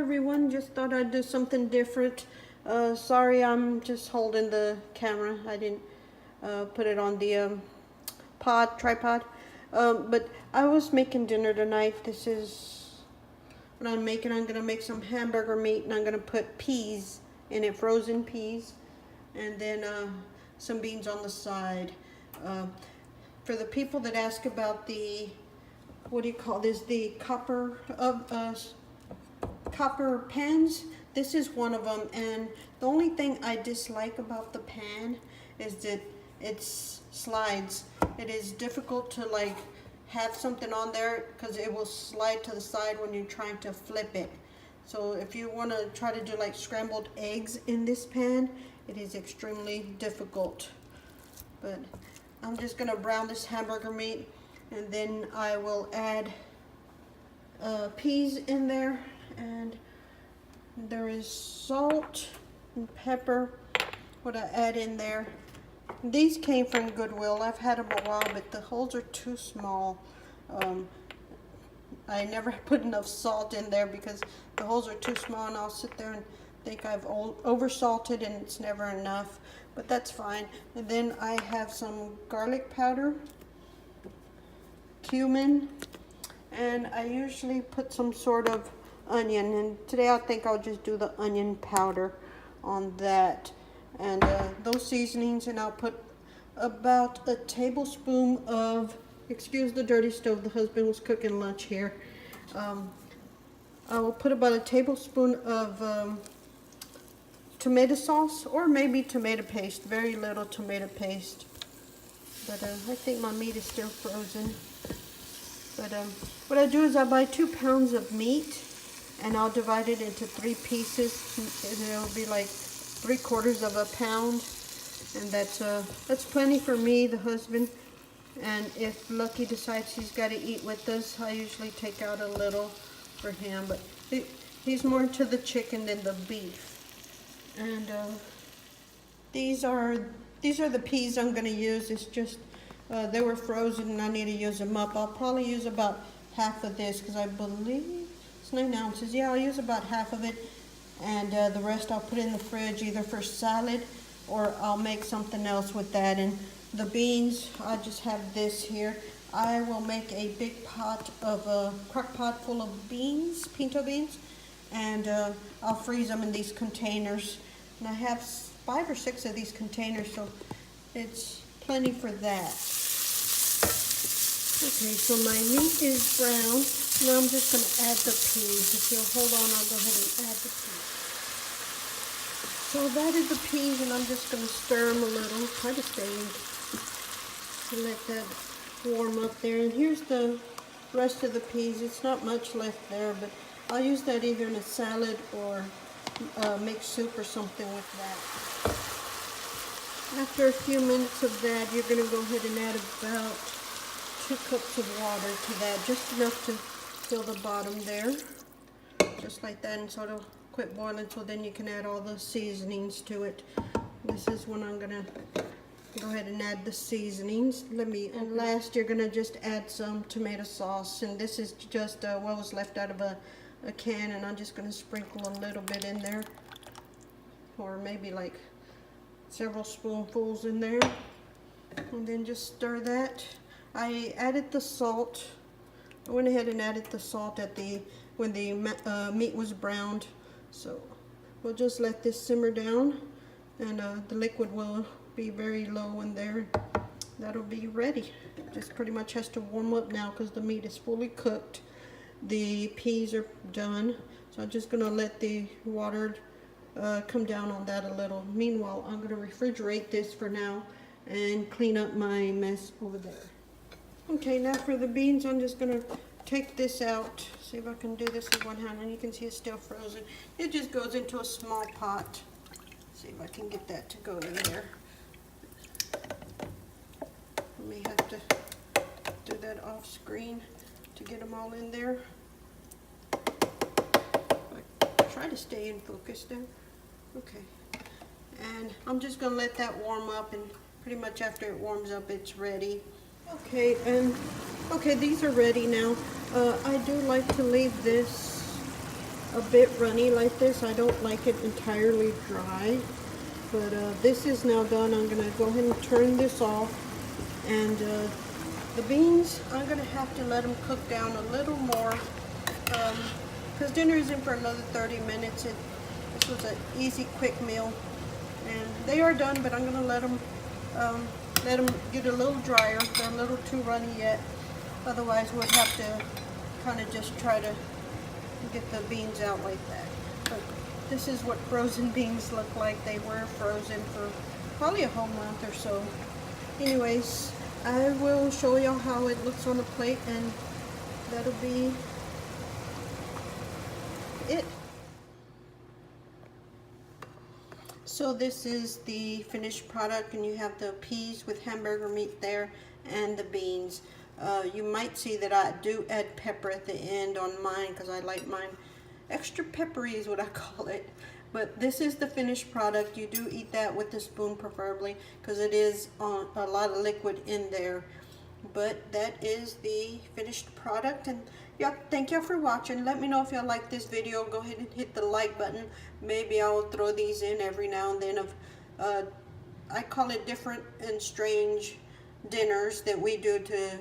everyone, just thought I'd do something different. Sorry, I'm just holding the camera. I didn't put it on the tripod. But I was making dinner tonight. This is what I'm making. I'm gonna make some hamburger meat, and I'm gonna put peas in it, frozen peas, and then some beans on the side. For the people that ask about the, what do you call this, the copper pans, this is one of them. And the only thing I dislike about the pan is that it slides. It is difficult to like have something on there because it will slide to the side when you're trying to flip it. So if you want to try to do like scrambled eggs in this pan, it is extremely difficult. But I'm just gonna brown this hamburger meat, and then I will add peas in there, and there is salt and pepper, what I add in there. These came from Goodwill. I've had them a while, but the holes are too small. I never put enough salt in there because the holes are too small, and I'll sit there and think I've over salted and it's never enough, but that's fine. And then I have some garlic powder, cumin, and I usually put some sort of onion, and today I think I'll just do the onion powder on that, and those seasonings. And I'll put about a tablespoon of, excuse the dirty stove, the husband was cooking lunch here. I will put about a tablespoon of tomato sauce, or maybe tomato paste, very little tomato paste. But I think my meat is still frozen. But what I do is I buy 2 pounds of meat, and I'll divide it into 3 pieces, and it'll be like 3/4 of a pound, and that's plenty for me, the husband. And if Lucky decides he's got to eat with us, I usually take out a little for him, but he's more into the chicken than the beef. And these are the peas I'm going to use. It's just they were frozen and I need to use them up. I'll probably use about half of this because I believe it's 9 ounces. Yeah, I'll use about half of it, and the rest I'll put in the fridge either for salad or I'll make something else with that. And the beans, I just have this here. I will make a big pot of crock pot full of beans, pinto beans, and I'll freeze them in these containers. And I have 5 or 6 of these containers, so it's plenty for that. Okay, so my meat is brown. Now I'm just going to add the peas. If you'll hold on, I'll go ahead and add the peas. So I've added the peas, and I'm just going to stir them a little. Try to stay in to let that warm up there. And here's the rest of the peas. It's not much left there, but I'll use that either in a salad or make soup or something with that. After a few minutes of that, you're going to go ahead and add about 2 cups of water to that, just enough to fill the bottom there, just like that, and sort of quit boiling, so then you can add all the seasonings to it. This is when I'm going to go ahead and add the seasonings. And last, you're going to just add some tomato sauce, and this is just what was left out of a can, and I'm just going to sprinkle a little bit in there, or maybe like several spoonfuls in there, and then just stir that. I added the salt. I went ahead and added the salt when the meat was browned, so we'll just let this simmer down, and the liquid will be very low in there. That'll be ready. Just pretty much has to warm up now because the meat is fully cooked. The peas are done, so I'm just going to let the water come down on that a little. Meanwhile, I'm going to refrigerate this for now and clean up my mess over there. Okay, now for the beans, I'm just going to take this out. See if I can do this with one hand, and you can see it's still frozen. It just goes into a small pot. See if I can get that to go in there. I may have to do that off screen to get them all in there. Try to stay in focus there. Okay, and I'm just going to let that warm up, and pretty much after it warms up, it's ready. Okay, and these are ready now. I do like to leave this a bit runny like this. I don't like it entirely dry. But this is now done. I'm gonna go ahead and turn this off. And the beans, I'm gonna have to let them cook down a little more because dinner is in for another 30 minutes. This was an easy, quick meal. And they are done, but I'm gonna let them get a little drier. They're a little too runny yet. Otherwise, we'd have to kind of just try to get the beans out like that. But this is what frozen beans look like. They were frozen for probably a whole month or so. Anyways, I will show y'all how it looks on the plate, and that'll be it. So this is the finished product, and you have the peas with hamburger meat there and the beans. You might see that I do add pepper at the end on mine because I like mine extra peppery is what I call it. But this is the finished product. You do eat that with a spoon preferably because it is a lot of liquid in there. But that is the finished product. And yeah, thank y'all for watching. Let me know if y'all like this video. Go ahead and hit the like button. Maybe I'll throw these in every now and then of I call it different and strange dinners that we do to,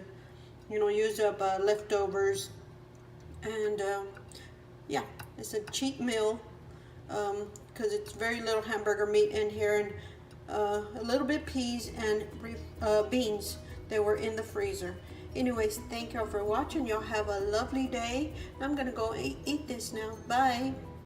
you know, use up leftovers. And yeah, it's a cheap meal because it's very little hamburger meat in here, and a little bit peas and beans that were in the freezer. Anyways, thank y'all for watching. Y'all have a lovely day. I'm gonna go eat this now. Bye.